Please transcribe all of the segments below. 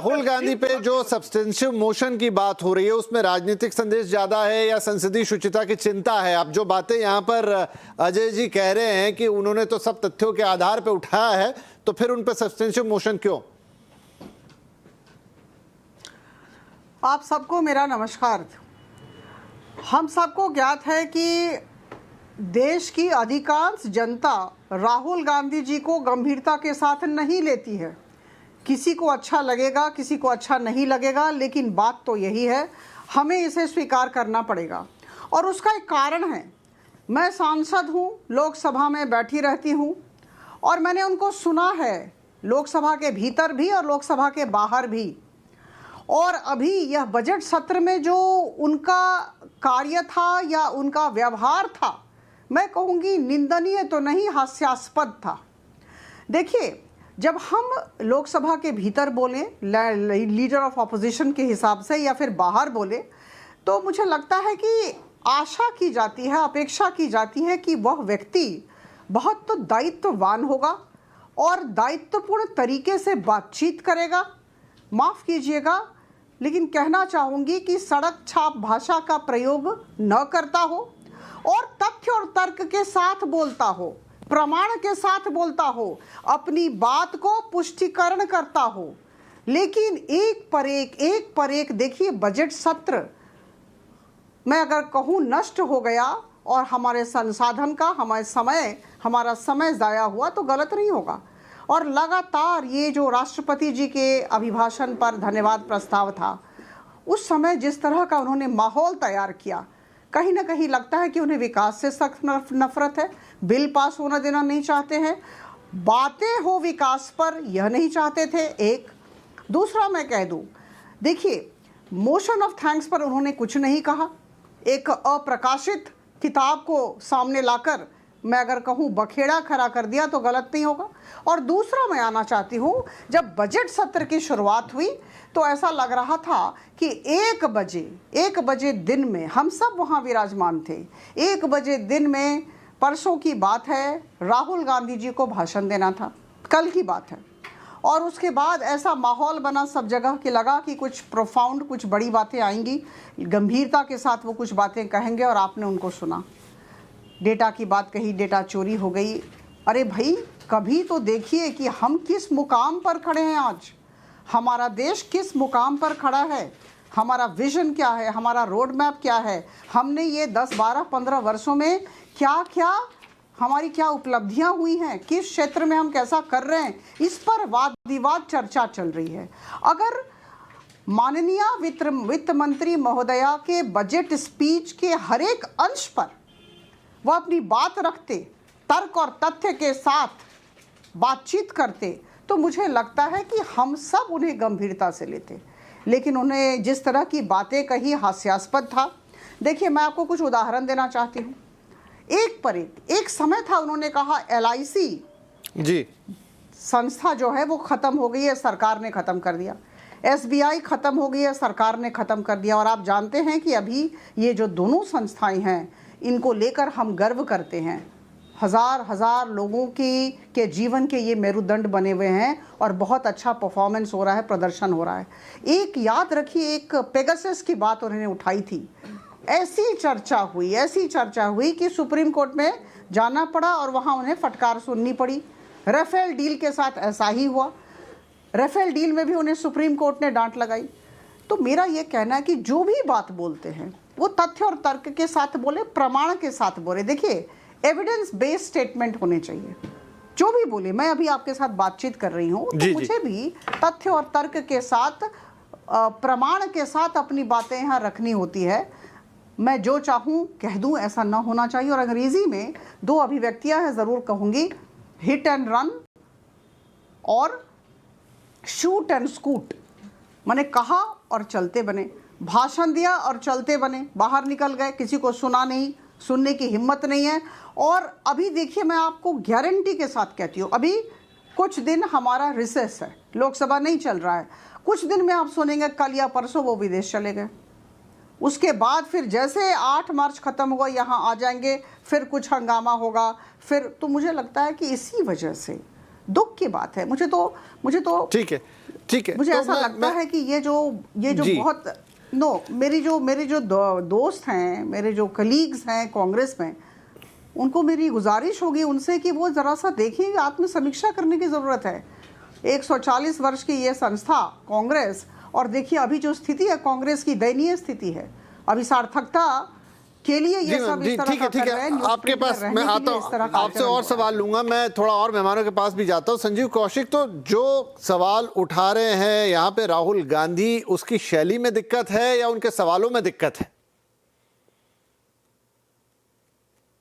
राहुल गांधी पे जो substantial motion की बात हो रही है उसमें राजनीतिक संदेश ज्यादा है या संसदीय शुचिता की चिंता है? अब जो बातें यहाँ पर अजय जी कह रहे हैं कि उन्होंने तो सब तथ्यों के आधार पे उठाया है, तो फिर उन पे सब्सटेंशियल मोशन क्यों? आप सबको मेरा नमस्कार। हम सबको ज्ञात है कि देश की अधिकांश जनता राहुल गांधी जी को गंभीरता के साथ नहीं लेती है। किसी को अच्छा लगेगा, किसी को अच्छा नहीं लगेगा, लेकिन बात तो यही है, हमें इसे स्वीकार करना पड़ेगा। और उसका एक कारण है, मैं सांसद हूँ, लोकसभा में बैठी रहती हूँ और मैंने उनको सुना है, लोकसभा के भीतर भी और लोकसभा के बाहर भी। और अभी यह बजट सत्र में जो उनका कार्य था या उनका व्यवहार था, मैं कहूँगी निंदनीय तो नहीं, हास्यास्पद था। देखिए, जब हम लोकसभा के भीतर बोलें लीडर ऑफ ऑपोजिशन के हिसाब से या फिर बाहर बोले, तो मुझे लगता है कि आशा की जाती है, अपेक्षा की जाती है कि वह व्यक्ति बहुत तो दायित्ववान होगा और दायित्वपूर्ण तरीके से बातचीत करेगा। माफ़ कीजिएगा, लेकिन कहना चाहूँगी कि सड़क छाप भाषा का प्रयोग न करता हो और तथ्य और तर्क के साथ बोलता हो, प्रमाण के साथ बोलता हो, अपनी बात को पुष्टिकरण करता हो। लेकिन एक पर एक देखिए, बजट सत्र मैं अगर कहूँ नष्ट हो गया और हमारे संसाधन का हमारा समय ज़ाया हुआ तो गलत नहीं होगा। और लगातार ये जो राष्ट्रपति जी के अभिभाषण पर धन्यवाद प्रस्ताव था, उस समय जिस तरह का उन्होंने माहौल तैयार किया, कहीं ना कहीं लगता है कि उन्हें विकास से सख्त नफरत है, बिल पास होना देना नहीं चाहते हैं, बातें हो विकास पर यह नहीं चाहते थे। एक दूसरा मैं कह दूं, देखिए, मोशन ऑफ थैंक्स पर उन्होंने कुछ नहीं कहा। एक अप्रकाशित किताब को सामने लाकर मैं अगर कहूँ बखेड़ा खड़ा कर दिया तो गलत नहीं होगा। और दूसरा मैं आना चाहती हूँ, जब बजट सत्र की शुरुआत हुई तो ऐसा लग रहा था कि 1 बजे दिन में हम सब वहाँ विराजमान थे। 1 बजे दिन में, परसों की बात है, राहुल गांधी जी को भाषण देना था, कल की बात है। और उसके बाद ऐसा माहौल बना सब जगह कि लगा कि कुछ प्रोफाउंड, कुछ बड़ी बातें आएंगी, गंभीरता के साथ वो कुछ बातें कहेंगे और आपने उनको सुना। डेटा की बात कही, डेटा चोरी हो गई। अरे भाई, कभी तो देखिए कि हम किस मुकाम पर खड़े हैं आज, हमारा देश किस मुकाम पर खड़ा है, हमारा विजन क्या है, हमारा रोड मैप क्या है, हमने ये 10, 12, 15 वर्षों में हमारी क्या उपलब्धियां हुई हैं, किस क्षेत्र में हम कैसा कर रहे हैं, इस पर वाद विवाद चर्चा चल रही है। अगर माननीय वित्त मंत्री महोदया के बजट स्पीच के हर एक अंश पर वह अपनी बात रखते, तर्क और तथ्य के साथ बातचीत करते, तो मुझे लगता है कि हम सब उन्हें गंभीरता से लेते। लेकिन उन्हें जिस तरह की बातें कही, हास्यास्पद था। देखिए, मैं आपको कुछ उदाहरण देना चाहती हूँ। एक समय था, उन्होंने कहा LIC जी संस्था जो है वो ख़त्म हो गई है, सरकार ने ख़त्म कर दिया। SBI ख़त्म हो गई है, सरकार ने ख़त्म कर दिया। और आप जानते हैं कि अभी ये जो दोनों संस्थाएं हैं, इनको लेकर हम गर्व करते हैं। हजार लोगों के जीवन के ये मेरुदंड बने हुए हैं और बहुत अच्छा परफॉर्मेंस हो रहा है, प्रदर्शन हो रहा है। एक याद रखिए, एक पेगासस की बात उन्होंने उठाई थी। ऐसी चर्चा हुई कि सुप्रीम कोर्ट में जाना पड़ा और वहाँ उन्हें फटकार सुननी पड़ी। राफेल डील के साथ ऐसा ही हुआ, राफेल डील में भी उन्हें सुप्रीम कोर्ट ने डांट लगाई। तो मेरा ये कहना है कि जो भी बात बोलते हैं वो तथ्य और तर्क के साथ बोले, प्रमाण के साथ बोले। देखिए, एविडेंस बेस्ड स्टेटमेंट होने चाहिए। जो भी बोले, मैं अभी आपके साथ बातचीत कर रही हूँ, तो मुझे भी तथ्य और तर्क के साथ, प्रमाण के साथ अपनी बातें यहाँ रखनी होती है। मैं जो चाहूँ कह दूँ, ऐसा ना होना चाहिए। और अंग्रेजी में 2 अभिव्यक्तियाँ हैं, ज़रूर कहूँगी, हिट एंड रन और शूट एंड स्कूट। मैंने कहा और चलते बने, भाषण दिया और चलते बने, बाहर निकल गए, किसी को सुना नहीं, सुनने की हिम्मत नहीं है। और अभी देखिए, मैं आपको गारंटी के साथ कहती हूँ, अभी कुछ दिन हमारा रिसेस है, लोकसभा नहीं चल रहा है। कुछ दिन में आप सुनेंगे कल या परसों वो विदेश चले गए। उसके बाद फिर जैसे 8 मार्च ख़त्म हुआ, यहाँ आ जाएंगे, फिर कुछ हंगामा होगा, फिर तो मुझे लगता है कि इसी वजह से दुख की बात है। मुझे तो ठीक है। ठीक है, मुझे तो ऐसा लगता है कि ये जो जी। बहुत मेरी जो दोस्त हैं, मेरे जो कलीग्स हैं कांग्रेस में, उनको मेरी गुजारिश होगी उनसे कि वो ज़रा सा देखें, आत्मसमीक्षा करने की ज़रूरत है। 140 वर्ष की ये संस्था कांग्रेस, और देखिए अभी जो स्थिति है कांग्रेस की, दयनीय स्थिति है। अभी सार्थकता के लिए ये सब इस तरह का कर रहे हैं। आपके पास मैं आता हूँ, आपसे और सवाल लूंगा, मैं थोड़ा और मेहमानों के पास भी जाता हूँ। संजीव कौशिक, तो जो सवाल उठा रहे हैं यहाँ पे राहुल गांधी, उसकी शैली में दिक्कत है या उनके सवालों में दिक्कत है?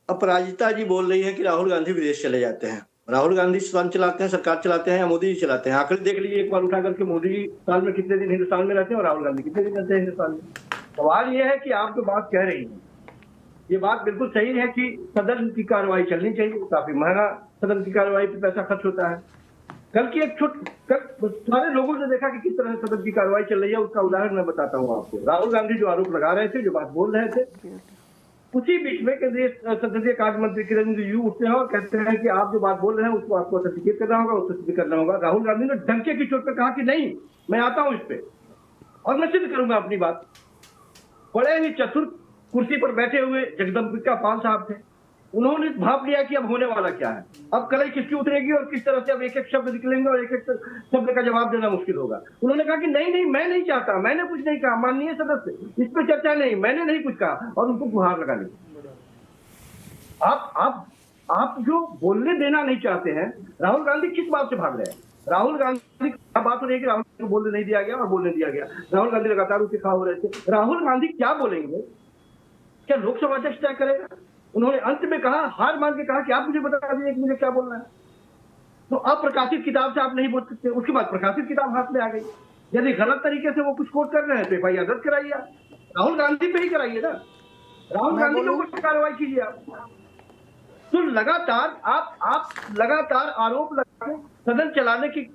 अपराजिता जी बोल रही है कि राहुल गांधी विदेश चले जाते हैं। राहुल गांधी स्वयं चलाते हैं, सरकार चलाते हैं, या मोदी जी चलाते हैं? आंकड़े देख लीजिए एक बार उठा करके, मोदी जी साल में कितने दिन हिंदुस्तान में रहते हैं और राहुल गांधी कितने दिन रहते हैं हिंदुस्तान में। सवाल ये है कि आप जो बात कह रही हैं, ये बात बिल्कुल सही है कि सदन की कार्रवाई चलनी चाहिए। काफी महंगा सदन की कार्रवाई पे पैसा खर्च होता है। कल की एक सारे लोगों ने देखा कि किस तरह से सदन की कार्रवाई चल रही है। उसका उदाहरण मैं बताता हूँ आपको। राहुल गांधी जो आरोप लगा रहे थे, जो बात बोल रहे थे, उसी बीच में केंद्रीय संसदीय कार्य मंत्री किरण रिजिजू उठते हैं और कहते हैं कि आप जो बात बोल रहे हैं उसको आपको ऑथेंटिकेट करना होगा, उसको सिद्ध करना होगा। राहुल गांधी ने डंके की चोट पर कहा कि नहीं, मैं आता हूं इस पे और मैं सिद्ध करूंगा अपनी बात। बड़े ही चतुर कुर्सी पर बैठे हुए जगदम्बिका पाल साहब थे। उन्होंने भाप लिया कि अब होने वाला क्या है, अब कलई किसकी उतरेगी और किस तरह से अब एक एक शब्द निकलेंगे और एक एक शब्द का जवाब देना मुश्किल होगा। उन्होंने कहा कि नहीं नहीं, मैं नहीं चाहता, मैंने कुछ नहीं कहा, माननीय सदस्य, इस पर चर्चा नहीं, मैंने नहीं कुछ कहा, और उनको गुहार लगा ली। आप जो बोलने देना नहीं चाहते हैं, राहुल गांधी किस बात से भाग रहे हैं? राहुल गांधी क्या बात हो रही है कि राहुल गांधी को बोलने नहीं दिया गया और बोलने दिया गया। राहुल गांधी लगातार उसके खा हो रहे थे। राहुल गांधी क्या बोलेंगे? क्या लोकसभा अध्यक्ष तय करेगा? उन्होंने अंत में कहा, हार मान के कहा कि आप मुझे बता दीजिए कि मुझे क्या बोलना है। तो अप्रकाशित किताब से आप नहीं बोल सकते। उसके बाद प्रकाशित किताब हाथ में आ गई। यदि गलत तरीके से वो कुछ कोट कर रहे हैं तो एफआईआर दर्ज कराइए। राहुल गांधी पे ही कराइए ना, राहुल गांधी के ऊपर कार्रवाई कीजिए आप। तो लगातार आप लगातार आरोप लगा सदन चलाने की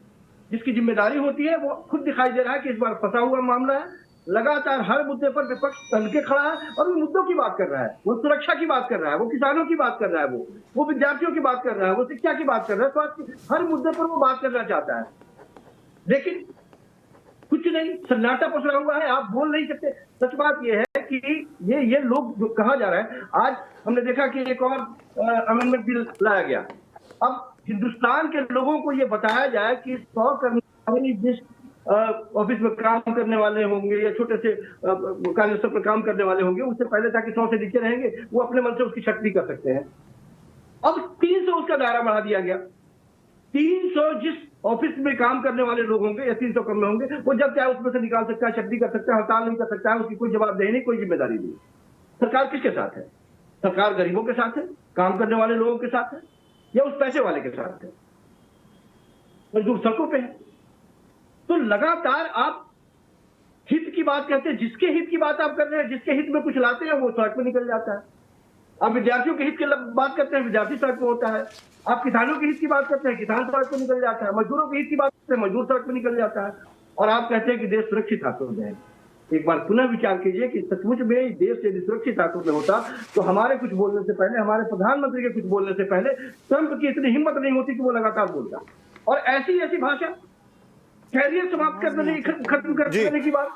जिसकी जिम्मेदारी होती है, वो खुद दिखाई दे रहा है कि इस बार फंसा हुआ मामला है। लगातार हर मुद्दे पर विपक्ष तन के खड़ा है और वो मुद्दों की बात कर रहा है, वो सुरक्षा की बात कर रहा है, वो किसानों की बात कर रहा है, वो विद्यार्थियों की बात कर रहा है, वो शिक्षा की बात कर रहा है, स्वास्थ्य, हर मुद्दे पर वो बात करना चाहता है। लेकिन कुछ नहीं, सन्नाटा पसरा हुआ है, आप बोल नहीं सकते। सच बात यह है कि ये लोग जो कहा जा रहा है, आज हमने देखा कि एक और अमेंडमेंट बिल लाया गया। अब हिंदुस्तान के लोगों को ये बताया जाए कि 100 कर्मचारी जिस ऑफिस में काम करने वाले होंगे या छोटे से कार्यस्थल पर काम करने वाले होंगे, उससे पहले था कि 100 से नीचे रहेंगे, वो अपने मन से उसकी शक्ति कर सकते हैं। अब 300 उसका दायरा बढ़ा दिया गया। 300 जिस ऑफिस में काम करने वाले लोग होंगे या 300 कम में होंगे, वो जब चाहे उसमें से निकाल सकता है, शक्ति कर सकता है, हड़ताल नहीं कर सकता है, उसकी कोई जवाबदेही नहीं, कोई जिम्मेदारी नहीं। सरकार किसके साथ है? सरकार गरीबों के साथ है, काम करने वाले लोगों के साथ है, या उस पैसे वाले के साथ है? मजदूर सड़कों पे है। तो लगातार आप हित की बात कहते हैं, जिसके हित की बात आप कर रहे हैं, जिसके हित में कुछ लाते हैं वो सड़क पे निकल जाता है। आप विद्यार्थियों के हित की बात करते हैं, विद्यार्थी सड़क पे होता है। आप किसानों के हित की बात करते हैं, किसान सड़क पे निकल जाता है। मजदूरों के हित की बात करते हैं, मजदूर सड़क पे निकल जाता है। और आप कहते हैं कि देश सुरक्षित हाथों में है। एक बार पुनः विचार कीजिए कि सचमुच में देश यदि सुरक्षित हाथों में होता तो हमारे कुछ बोलने से पहले, हमारे प्रधानमंत्री के कुछ बोलने से पहले ट्रंप की इतनी हिम्मत नहीं होती कि वो लगातार बोलता। और ऐसी भाषा, कैरियर समाप्त करने खत्म करने की बात।